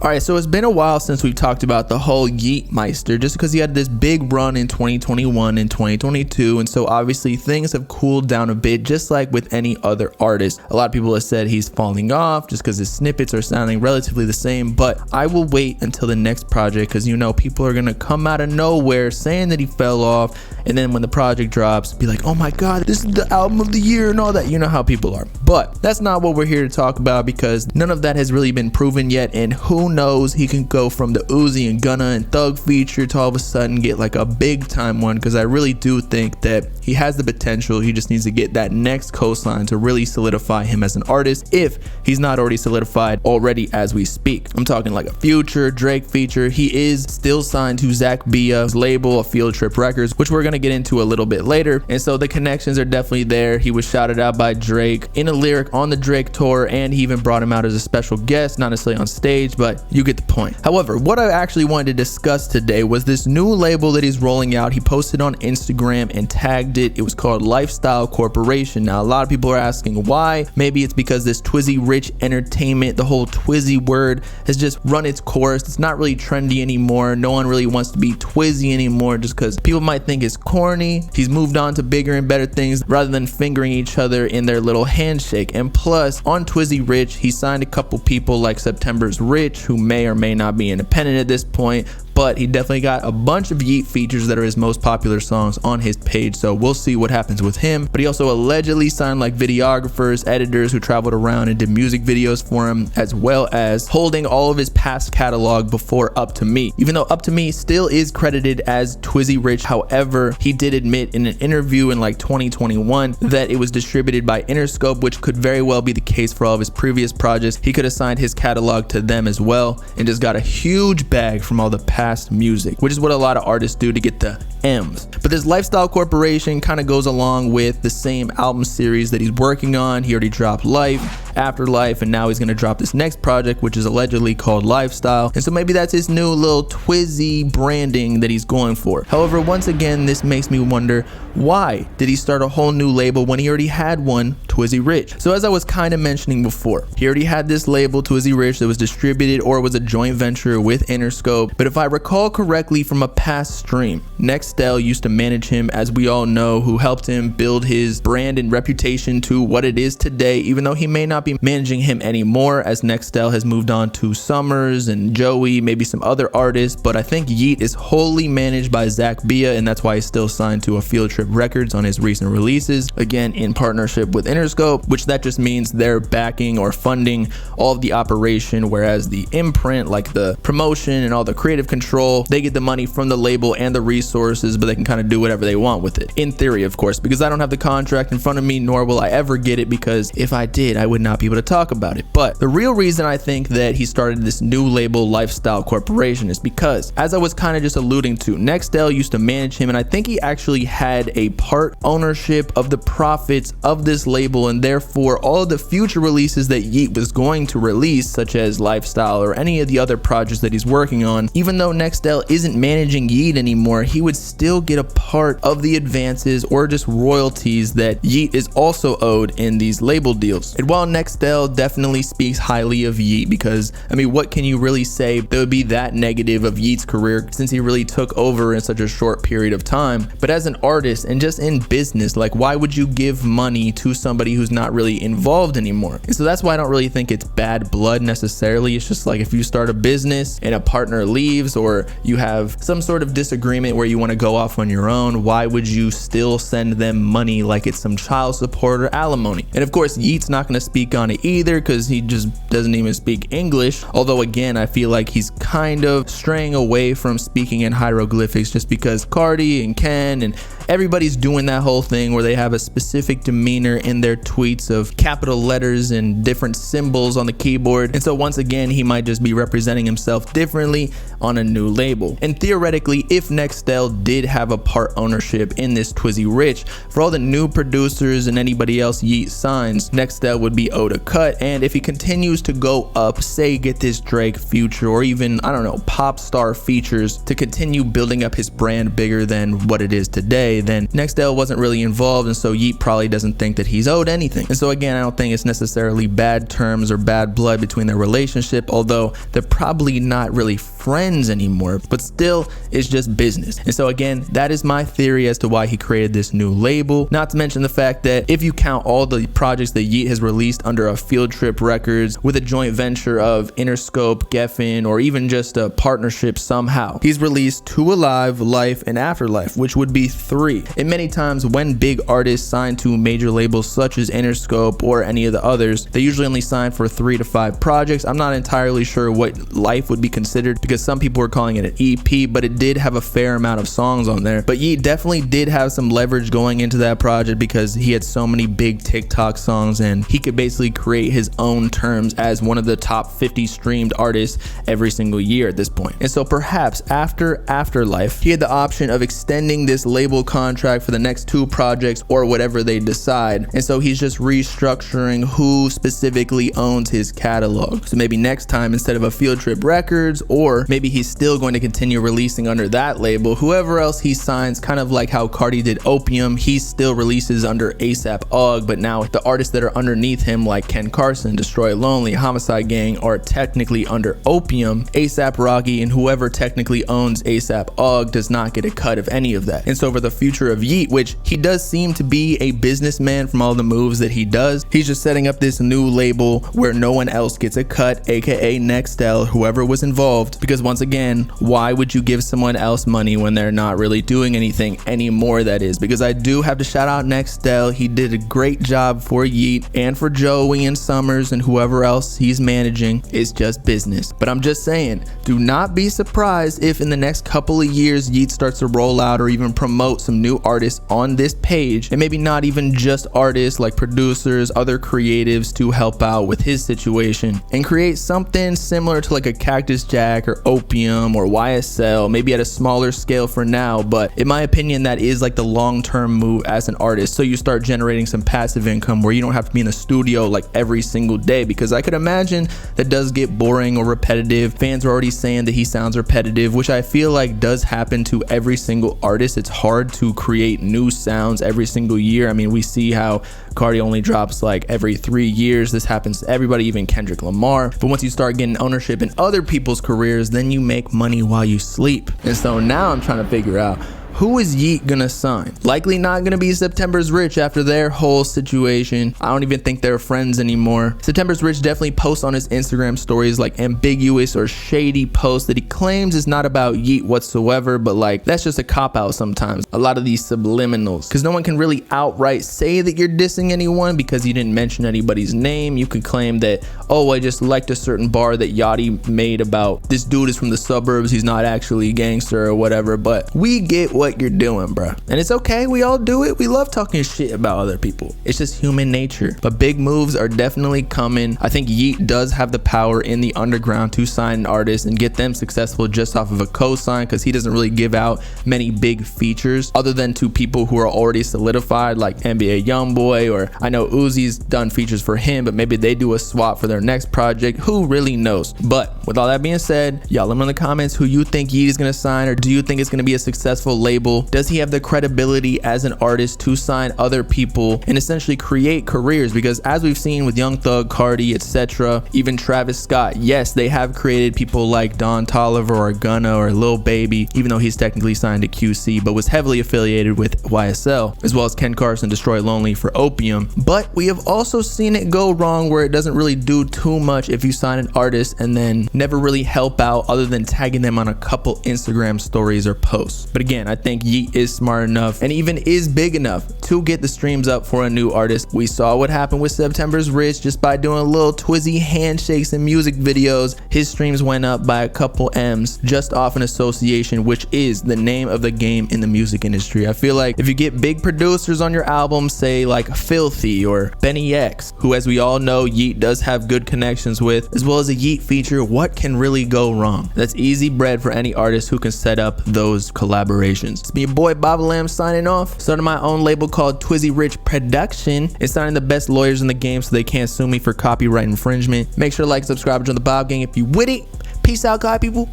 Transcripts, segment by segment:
Alright, so it's been a while since we've talked about the whole Yeat Meister, just because he had this big run in 2021 and 2022, and so obviously things have cooled down a bit, just like with any other artist. A lot of people have said he's falling off just because his snippets are sounding relatively the same, but I will wait until the next project, because you know people are gonna come out of nowhere saying that he fell off, and then when the project drops, be like, oh my god, this is the album of the year and all that. You know how people are. But that's not what we're here to talk about, because none of that has really been proven yet, and who knows, he can go from the Uzi and Gunna and Thug feature to all of a sudden get like a big time one, because I really do think that he has the potential. He just needs to get that next coastline to really solidify him as an artist, if he's not already solidified already as we speak. I'm talking like a Future, Drake feature. He is still signed to Zach Bia's label, a Field Trip Records, which we're gonna get into a little bit later, and so the connections are definitely there. He was shouted out by Drake in a lyric on the Drake tour, and he even brought him out as a special guest, not necessarily on stage, but you get the point. However, what I actually wanted to discuss today was this new label that he's rolling out. He posted on Instagram and tagged it. It was called Lifestyle Corporation. Now, a lot of people are asking why. Maybe it's because this Twizzy Rich Entertainment, the whole Twizzy word, has just run its course. It's not really trendy anymore. No one really wants to be Twizzy anymore, just because people might think it's corny. He's moved on to bigger and better things rather than fingering each other in their little handshake. And plus, on Twizzy Rich, he signed a couple people like September's Rich, who may or may not be independent at this point, but he definitely got a bunch of Yeat features that are his most popular songs on his page, so we'll see what happens with him. But he also allegedly signed like videographers, editors who traveled around and did music videos for him, as well as holding all of his past catalog before Up To Me. Even though Up To Me still is credited as Twizzy Rich, however, he did admit in an interview in like 2021 that it was distributed by Interscope, which could very well be the case for all of his previous projects. He could have signed his catalog to them as well and just got a huge bag from all the past music, which is what a lot of artists do to get the M's. But this Lifestyle Corporation kind of goes along with the same album series that he's working on. He already dropped Life, Afterlife, and now he's going to drop this next project, which is allegedly called Lifestyle. And so maybe that's his new little Twizzy branding that he's going for. However, once again, this makes me wonder, why did he start a whole new label when he already had one, Twizzy Rich? So as I was kind of mentioning before, he already had this label, Twizzy Rich, that was distributed or was a joint venture with Interscope. But if I recall correctly from a past stream, Nextel used to manage him, as we all know, who helped him build his brand and reputation to what it is today, even though he may not be managing him anymore, as Nextel has moved on to Summers and Joey, maybe some other artists. But I think Yeat is wholly managed by Zach Bia, and that's why he's still signed to a Field Trip Records on his recent releases, again in partnership with Interscope, which that just means they're backing or funding all of the operation, whereas the imprint, like the promotion and all the creative control, they get the money from the label and the resources, but they can kind of do whatever they want with it, in theory, of course, because I don't have the contract in front of me, nor will I ever get it, because if I did, I would not be able to talk about it. But the real reason I think that he started this new label, Lifestyle Corporation, is because, as I was kind of just alluding to, Nextel used to manage him, and I think he actually had a part ownership of the profits of this label, and therefore all of the future releases that Yeat was going to release, such as Lifestyle or any of the other projects that he's working on, even though Nextel isn't managing Yeat anymore, he would still get a part of the advances or just royalties that Yeat is also owed in these label deals. And while Nextel definitely speaks highly of Yeat, because I mean, what can you really say that would be that negative of Yeat's career, since he really took over in such a short period of time? But as an artist and just in business, like, why would you give money to somebody who's not really involved anymore? And so that's why I don't really think it's bad blood necessarily. It's just like, if you start a business and a partner leaves, or you have some sort of disagreement where you want to go off on your own, why would you still send them money like it's some child support or alimony? And of course, Yeat's not going to speak on it either, because he just doesn't even speak English. Although again, I feel like he's kind of straying away from speaking in hieroglyphics, just because Cardi and Ken and everybody's doing that whole thing where they have a specific demeanor in their tweets of capital letters and different symbols on the keyboard. And so once again, he might just be representing himself differently on a new label. And theoretically, if Nextel did have a part ownership in this Twizzy Rich, for all the new producers and anybody else Yeat signs, Nextel would be owed a cut, and if he continues to go up, say get this Drake, Future, or even, I don't know, pop star features to continue building up his brand bigger than what it is today, then Nextel wasn't really involved, and so Yeat probably doesn't think that he's owed anything. And so again, I don't think it's necessarily bad terms or bad blood between their relationship, although they're probably not really friends anymore, but still it's just business. And so again, that is my theory as to why he created this new label, not to mention the fact that if you count all the projects that Yeat has released under a Field Trip Records with a joint venture of Interscope, Geffen, or even just a partnership somehow, he's released 2 Alive, Life, and Afterlife, which would be 3. And many times when big artists sign to major labels such as Interscope or any of the others, they usually only sign for 3 to 5 projects. I'm not entirely sure what Life would be considered because some people were calling it an EP, but it did have a fair amount of songs on there. But Yeat definitely did have some leverage going into that project because he had so many big TikTok songs and he could basically create his own terms as one of the top 50 streamed artists every single year at this point. And so perhaps after Afterlife, he had the option of extending this label contract for the next 2 projects or whatever they decide. And so he's just restructuring who specifically owns his catalog. So maybe next time, instead of a Field Trip Records, or maybe he's still going to continue releasing under that label, whoever else he signs, kind of like how Cardi did Opium, he still releases under ASAP Aug, but now the artists that are underneath him like Ken Carson, Destroy Lonely, Homicide Gang are technically under Opium. ASAP Rocky and whoever technically owns ASAP Aug does not get a cut of any of that. And so for the future of Yeat, which he does seem to be a businessman from all the moves that he does, he's just setting up this new label where no one else gets a cut, aka Nextel, whoever was involved, because once again, why would you give someone else money when they're not really doing anything anymore? That is, because I do have to shout out Nextel. He did a great job for Yeat and for Joey and Summers and whoever else he's managing. It's just business. But I'm just saying, do not be surprised if in the next couple of years Yeat starts to roll out or even promote some new artists on this page, and maybe not even just artists, like producers, other creatives to help out with his situation and create something similar to like a Cactus Jack or Opium or YSL, maybe at a smaller scale for now, but in my opinion that is like the long-term move as an artist, so you start generating some passive income where you don't have to be in the studio like every single day, because I could imagine that does get boring or repetitive. Fans are already saying that he sounds repetitive, which I feel like does happen to every single artist. It's hard to create new sounds every single year. I mean, we see how Cardi only drops like every 3 years. This happens to everybody, even Kendrick Lamar. But once you start getting ownership in other people's careers, then you make money while you sleep. And so now I'm trying to figure out, who is Yeat gonna sign? Likely not gonna be September's Rich after their whole situation. I don't even think they're friends anymore. September's Rich definitely posts on his Instagram stories like ambiguous or shady posts that he claims is not about Yeat whatsoever, but like that's just a cop-out sometimes. A lot of these subliminals, because no one can really outright say that you're dissing anyone because you didn't mention anybody's name. You could claim that, oh, I just liked a certain bar that Yachty made about this dude is from the suburbs, he's not actually a gangster or whatever, but we get what you're doing, bro. And it's okay, we all do it. We love talking shit about other people. It's just human nature. But big moves are definitely coming. I think Yeat does have the power in the underground to sign an artist and get them successful just off of a co-sign, because he doesn't really give out many big features other than to people who are already solidified like NBA Youngboy, or I know Uzi's done features for him, but maybe they do a swap for their next project. Who really knows? But with all that being said, y'all let me know in the comments who you think Yeat is gonna sign, or do you think it's gonna be a successful label? Does he have the credibility as an artist to sign other people and essentially create careers? Because as we've seen with Young Thug, Cardi, etc., even Travis Scott, yes, they have created people like Don Toliver or Gunna or Lil Baby, even though he's technically signed to QC but was heavily affiliated with YSL, as well as Ken Carson, Destroy Lonely for Opium. But we have also seen it go wrong where it doesn't really do too much if you sign an artist and then never really help out other than tagging them on a couple Instagram stories or posts. But again, I think Yeat is smart enough and even is big enough to get the streams up for a new artist. We saw what happened with September's Rich just by doing little twizzy handshakes and music videos. His streams went up by a couple M's just off an association, which is the name of the game in the music industry. I feel like if you get big producers on your album, say like Filthy or Benny X, who as we all know Yeat does have good connections with, as well as a Yeat feature, what can really go wrong? That's easy bread for any artist who can set up those collaborations. infringements. It's me, your boy Bobbalam, signing off. Started my own label called Twizzy Rich Production. It's signing the best lawyers in the game so they can't sue me for copyright infringement. Make sure to like, subscribe, and join the Bob Gang if you with it. Peace out, God people.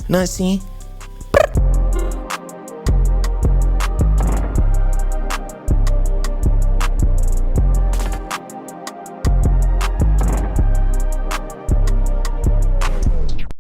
Nothing.